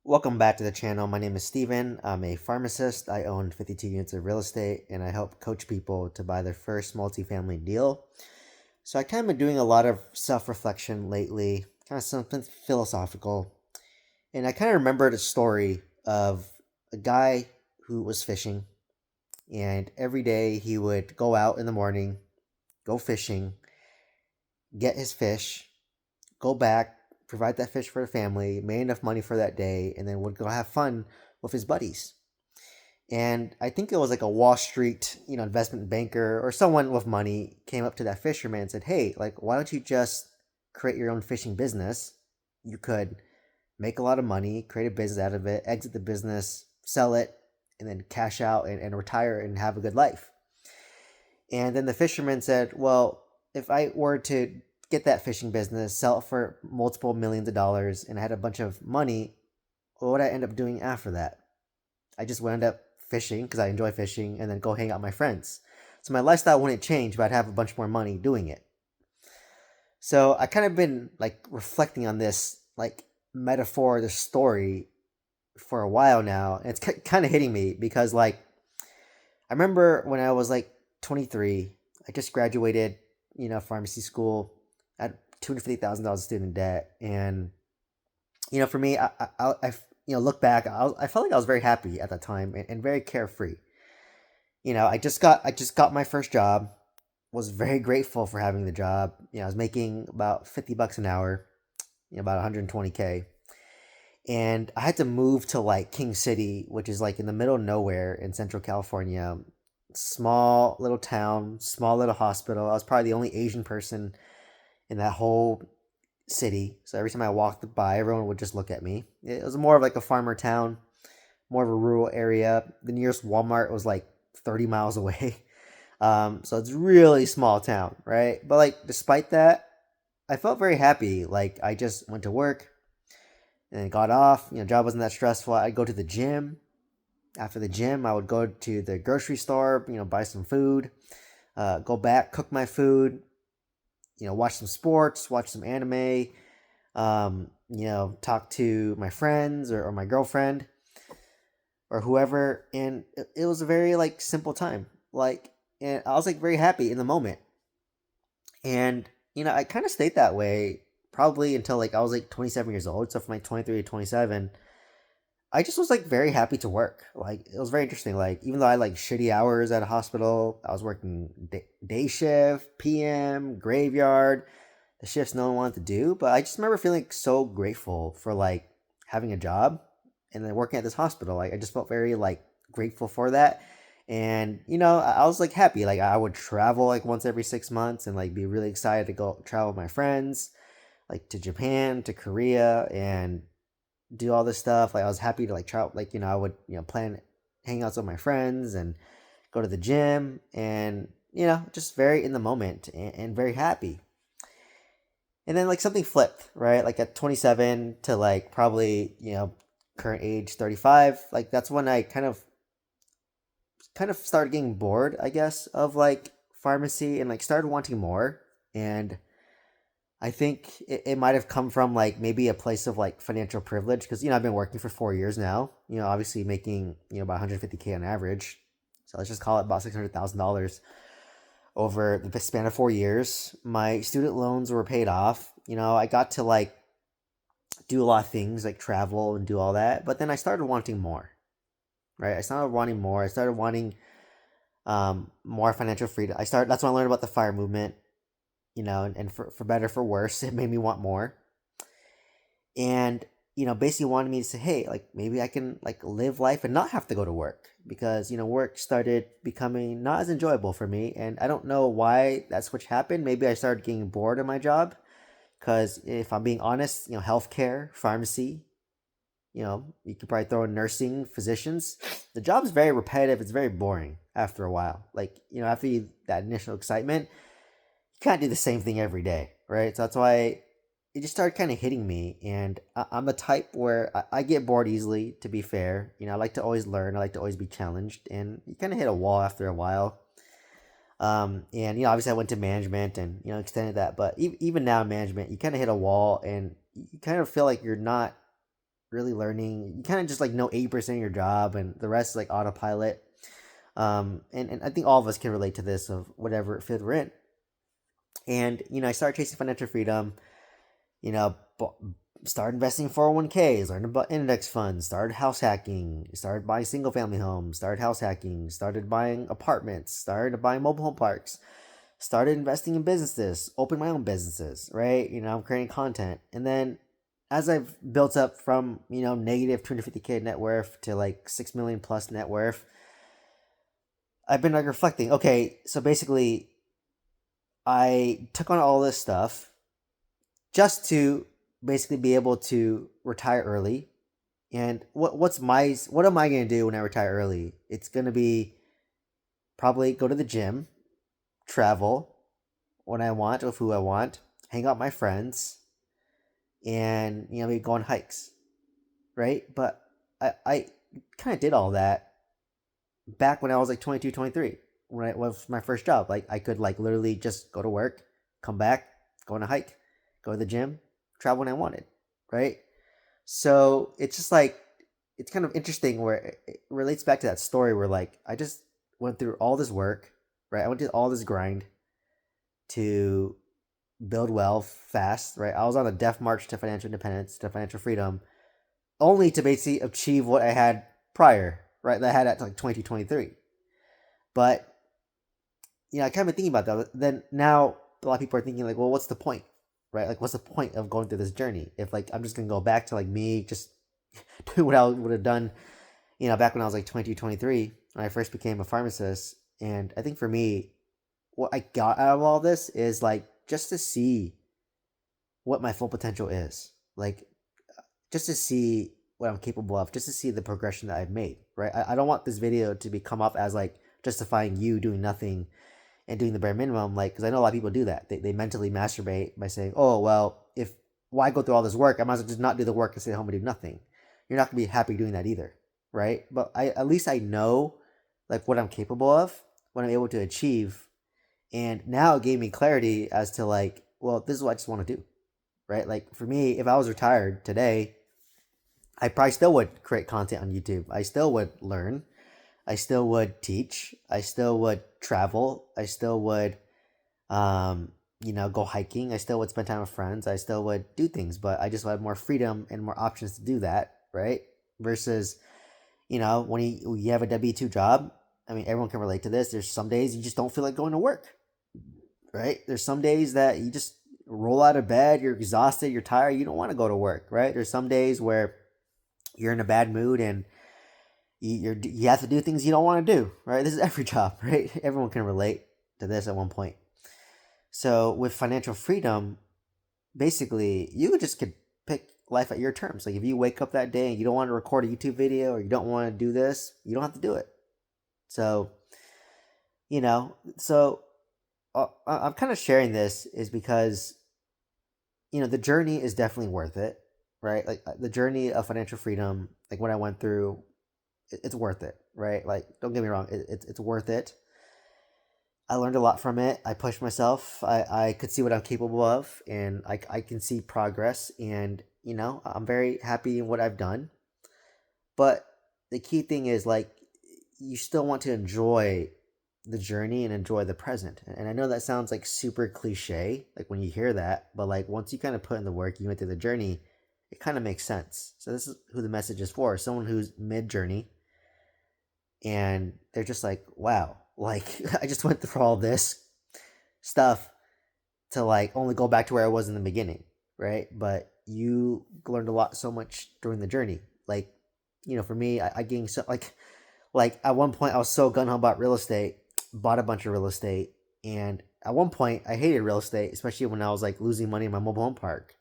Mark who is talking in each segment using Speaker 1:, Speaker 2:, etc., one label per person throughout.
Speaker 1: Welcome back to the channel. My name is Steven. I'm a pharmacist. I own 52 units of real estate and I help coach people to buy their first multifamily deal. So I kind of been doing a lot of self-reflection lately, kind of something philosophical. And I kind of remembered a story of a guy who was fishing, and every day he would go out in the morning, go fishing, get his fish, go back, provide that fish for the family, made enough money for that day, and then would go have fun with his buddies. And I think it was like a Wall Street, investment banker or someone with money came up to that fisherman and said, "Hey, like, why don't you just create your own fishing business? You could make a lot of money, create a business out of it, exit the business, sell it, and then cash out and retire and have a good life." And then the fisherman said, "Well, if I were to get that fishing business, sell it for multiple millions of dollars, and I had a bunch of money, what would I end up doing after that? I just would end up fishing because I enjoy fishing and then go hang out with my friends. So my lifestyle wouldn't change, but I'd have a bunch more money doing it." So I kind of been like reflecting on this like metaphor, this story for a while now. And it's kind of hitting me because like I remember when I was like 23, I just graduated, pharmacy school at $250,000 student debt. And, for me, look back, I felt like I was very happy at that time and very carefree. I just got my first job, was very grateful for having the job. I was making about 50 bucks an hour, about 120K. And I had to move to like King City, which is like in the middle of nowhere in Central California. Small little town, small little hospital. I was probably the only Asian person in that whole city. So every time I walked by, everyone would just look at me. It was more of like a farmer town, more of a rural area. The nearest Walmart was like 30 miles away. So it's really small town, right? But like despite that, I felt very happy. Like I just went to work and then got off. Job wasn't that stressful. I'd go to the gym. After the gym, I would go to the grocery store, buy some food, go back, cook my food, watch some sports, watch some anime, talk to my friends or my girlfriend or whoever. And it was a very like simple time. Like, and I was like very happy in the moment. And, I kind of stayed that way probably until like I was like 27 years old. So from like 23 to 27, I just was like very happy to work. Like it was very interesting. Like even though I like shitty hours at a hospital, I was working day shift, PM, graveyard, the shifts no one wanted to do. But I just remember feeling so grateful for like having a job and then working at this hospital. Like I just felt very like grateful for that. And I was like happy. Like I would travel like once every 6 months and like be really excited to go travel with my friends, like to Japan, to Korea, and do all this stuff. Like I was happy to like try, like I would plan hangouts with my friends and go to the gym, and just very in the moment and very happy. And then like something flipped, right? Like at 27 to like probably current age 35. Like that's when I kind of started getting bored, I guess, of like pharmacy and like started wanting more. And I think it might have come from like maybe a place of like financial privilege because I've been working for 4 years now. Obviously making about 150K on average. So let's just call it about $600,000 over the span of 4 years. My student loans were paid off. I got to like do a lot of things like travel and do all that. But then I started wanting more. Right? I started wanting more. I started wanting more financial freedom. That's when I learned about the fire movement. And for better for worse, it made me want more. And basically wanted me to say, hey, like maybe I can like live life and not have to go to work because work started becoming not as enjoyable for me. And I don't know why that switch happened. Maybe I started getting bored of my job because if I'm being honest, healthcare, pharmacy, you could probably throw in nursing, physicians. The job is very repetitive. It's very boring after a while. Like after that initial excitement, you can't do the same thing every day, right? So that's why it just started kind of hitting me. And I'm the type where I get bored easily, to be fair. I like to always learn, I like to always be challenged. And you kind of hit a wall after a while. And, obviously I went to management and, extended that. But even now, management, you kind of hit a wall and you kind of feel like you're not really learning. You kind of just like know 80% of your job, and the rest is like autopilot. And I think all of us can relate to this of whatever field we're in. And I started chasing financial freedom. You know, started investing in 401ks, learned about index funds, started house hacking, started buying single family homes, started house hacking, started buying apartments, started buying mobile home parks, started investing in businesses, opened my own businesses, right? I'm creating content. And then as I've built up from, negative 250K net worth to like 6 million plus net worth, I've been like reflecting, okay, so basically I took on all this stuff just to basically be able to retire early. And what am I going to do when I retire early? It's going to be probably go to the gym, travel when I want with who I want, hang out with my friends, and maybe go on hikes, right? But I kind of did all that back when I was like 22, 23, when it was my first job. Like I could like literally just go to work, come back, go on a hike, go to the gym, travel when I wanted, right? So it's just like it's kind of interesting where it relates back to that story where like I just went through all this work, right? I went through all this grind to build wealth fast, right? I was on a death march to financial independence, to financial freedom, only to basically achieve what I had prior, right? That I had at like 22, 23. But I kind of been thinking about that. Then now a lot of people are thinking like, well, what's the point, right? Like, what's the point of going through this journey if like I'm just gonna go back to like me just doing what I would have done, back when I was like 22, 23 when I first became a pharmacist. And I think for me, what I got out of all this is like just to see what my full potential is, like just to see what I'm capable of, just to see the progression that I've made, right? I don't want this video to be come off as like justifying you doing nothing and doing the bare minimum, like, because I know a lot of people do that. They mentally masturbate by saying, oh, well, if why go through all this work? I might as well just not do the work and stay at home and do nothing. You're not going to be happy doing that either, right? But at least I know like what I'm capable of, what I'm able to achieve. And now it gave me clarity as to like, well, this is what I just want to do, right? Like for me, if I was retired today, I probably still would create content on YouTube. I still would learn. I still would teach. I still would travel. I still would, go hiking. I still would spend time with friends. I still would do things, but I just had more freedom and more options to do that, right? Versus, when you have a W-2 job, I mean, everyone can relate to this. There's some days you just don't feel like going to work, right? There's some days that you just roll out of bed, you're exhausted, you're tired, you don't want to go to work, right? There's some days where you're in a bad mood and you have to do things you don't want to do, right? This is every job, right? Everyone can relate to this at one point. So with financial freedom, basically you just could pick life at your terms. Like if you wake up that day and you don't want to record a YouTube video or you don't want to do this, you don't have to do it. So, so I'm kind of sharing this is because, the journey is definitely worth it, right? Like the journey of financial freedom, like what I went through, it's worth it, right? Like, don't get me wrong, it's worth it. I learned a lot from it. I pushed myself. I could see what I'm capable of, and I can see progress. And I'm very happy in what I've done. But the key thing is like you still want to enjoy the journey and enjoy the present. And I know that sounds like super cliche, like when you hear that, but like once you kind of put in the work, you went through the journey, it kind of makes sense. So this is who the message is for: someone who's mid journey and they're just like, wow, like I just went through all this stuff to like only go back to where I was in the beginning, right? But you learned a lot, so much during the journey. Like, for me, I gained so like at one point I was so gun ho about real estate, bought a bunch of real estate, and at one point I hated real estate, especially when I was like losing money in my mobile home park,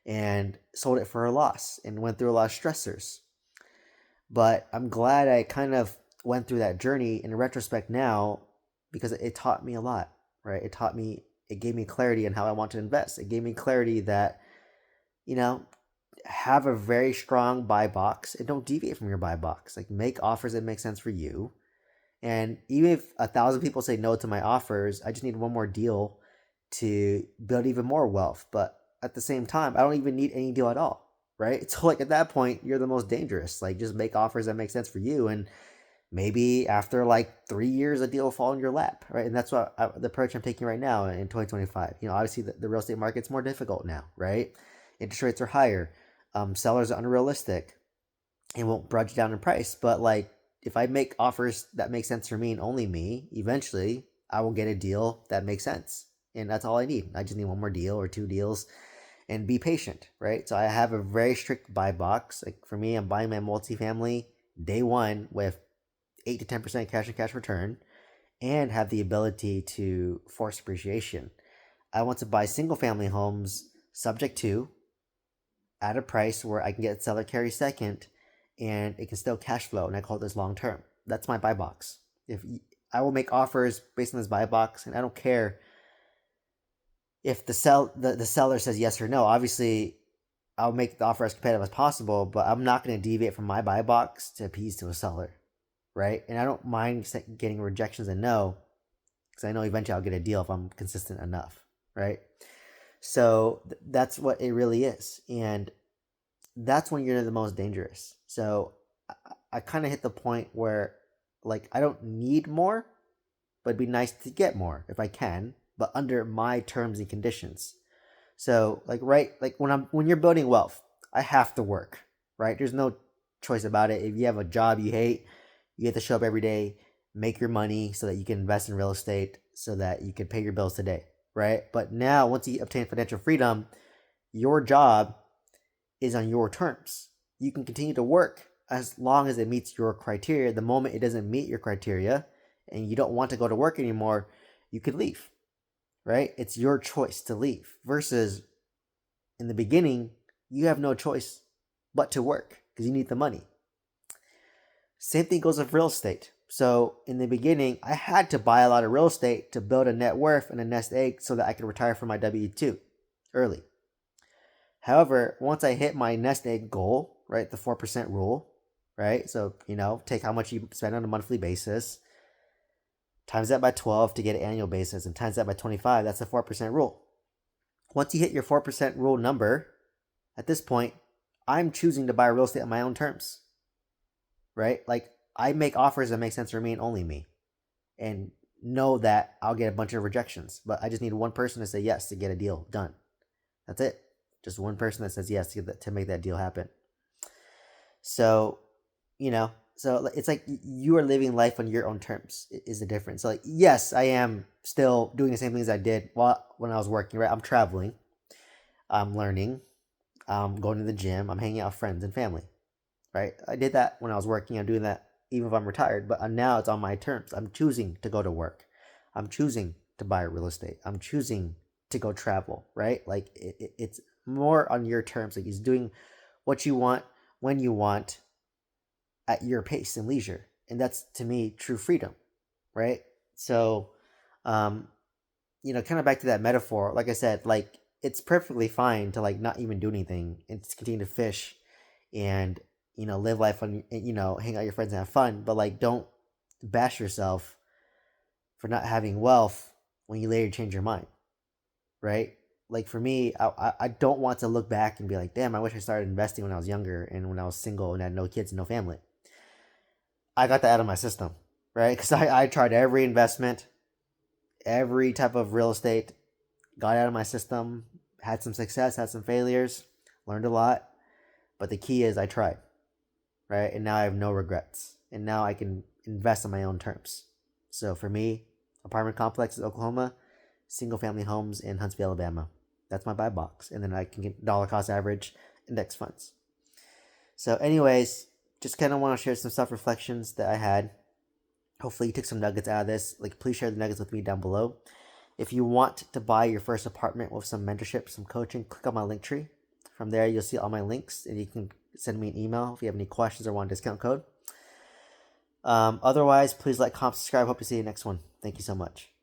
Speaker 1: and sold it for a loss and went through a lot of stressors. But I'm glad I kind of went through that journey in retrospect now because it taught me a lot, right? It gave me clarity on how I want to invest. It gave me clarity that, have a very strong buy box and don't deviate from your buy box. Like make offers that make sense for you. And even if 1,000 people say no to my offers, I just need one more deal to build even more wealth. But at the same time, I don't even need any deal at all, right? So like at that point, you're the most dangerous. Like just make offers that make sense for you, and maybe after like 3 years, a deal will fall in your lap, right? And that's the approach I'm taking right now in 2025. Obviously the real estate market's more difficult now, right? Interest rates are higher. Sellers are unrealistic and won't budge down in price. But like if I make offers that make sense for me and only me, eventually I will get a deal that makes sense. And that's all I need. I just need one more deal or two deals and be patient, right? So I have a very strict buy box. Like for me, I'm buying my multifamily day one with 8 to 10% cash and cash return and have the ability to force appreciation. I want to buy single family homes subject to at a price where I can get seller carry second and it can still cash flow. And I call this long term. That's my buy box. If I will make offers based on this buy box, and I don't care if the seller says yes or no. Obviously, I'll make the offer as competitive as possible, but I'm not going to deviate from my buy box to appease to a seller, right? And I don't mind getting rejections and no, because I know eventually I'll get a deal if I'm consistent enough, right? So that's what it really is, and that's when you're the most dangerous. So I kind of hit the point where like I don't need more, but it'd be nice to get more if I can, but under my terms and conditions. So like when you're building wealth, I have to work, right? There's no choice about it. If you have a job you hate, you have to show up every day, make your money so that you can invest in real estate so that you can pay your bills today, right? But now once you obtain financial freedom, your job is on your terms. You can continue to work as long as it meets your criteria. The moment it doesn't meet your criteria and you don't want to go to work anymore, you could leave, right? It's your choice to leave versus in the beginning, you have no choice but to work because you need the money. Same thing goes with real estate. So in the beginning, I had to buy a lot of real estate to build a net worth and a nest egg so that I could retire from my W-2 early. However, once I hit my nest egg goal, right, the 4% rule, right? So, take how much you spend on a monthly basis, times that by 12 to get an annual basis, and times that by 25, that's the 4% rule. Once you hit your 4% rule number, at this point, I'm choosing to buy real estate on my own terms, right? Like, I make offers that make sense for me and only me, and know that I'll get a bunch of rejections, but I just need one person to say yes to get a deal done. That's it. Just one person that says yes to make that deal happen. So, so it's like you are living life on your own terms is the difference. So like, yes, I am still doing the same things I did when I was working, right? I'm traveling, I'm learning, I'm going to the gym, I'm hanging out with friends and family, right? I did that when I was working. I'm doing that even if I'm retired, but now it's on my terms. I'm choosing to go to work. I'm choosing to buy real estate. I'm choosing to go travel, right? Like it's more on your terms. Like he's doing what you want when you want at your pace and leisure. And that's to me true freedom, right? So kind of back to that metaphor, like I said, like it's perfectly fine to like not even do anything and just continue to fish and live life on hang out with your friends and have fun, but like don't bash yourself for not having wealth when you later change your mind, right? Like for me, I don't want to look back and be like, damn, I wish I started investing when I was younger and when I was single and had no kids and no family. I got that out of my system, right? Because I tried every investment, every type of real estate, got out of my system, had some success, had some failures, learned a lot. But the key is I tried, right? And now I have no regrets. And now I can invest on my own terms. So for me, apartment complexes in Oklahoma, single family homes in Huntsville, Alabama. That's my buy box. And then I can get dollar cost average index funds. So anyways, just kind of want to share some self-reflections that I had. Hopefully you took some nuggets out of this. Like, please share the nuggets with me down below. If you want to buy your first apartment with some mentorship, some coaching, click on my link tree. From there, you'll see all my links, and you can send me an email if you have any questions or want a discount code. Otherwise, please like, comment, subscribe. Hope to see you next one. Thank you so much.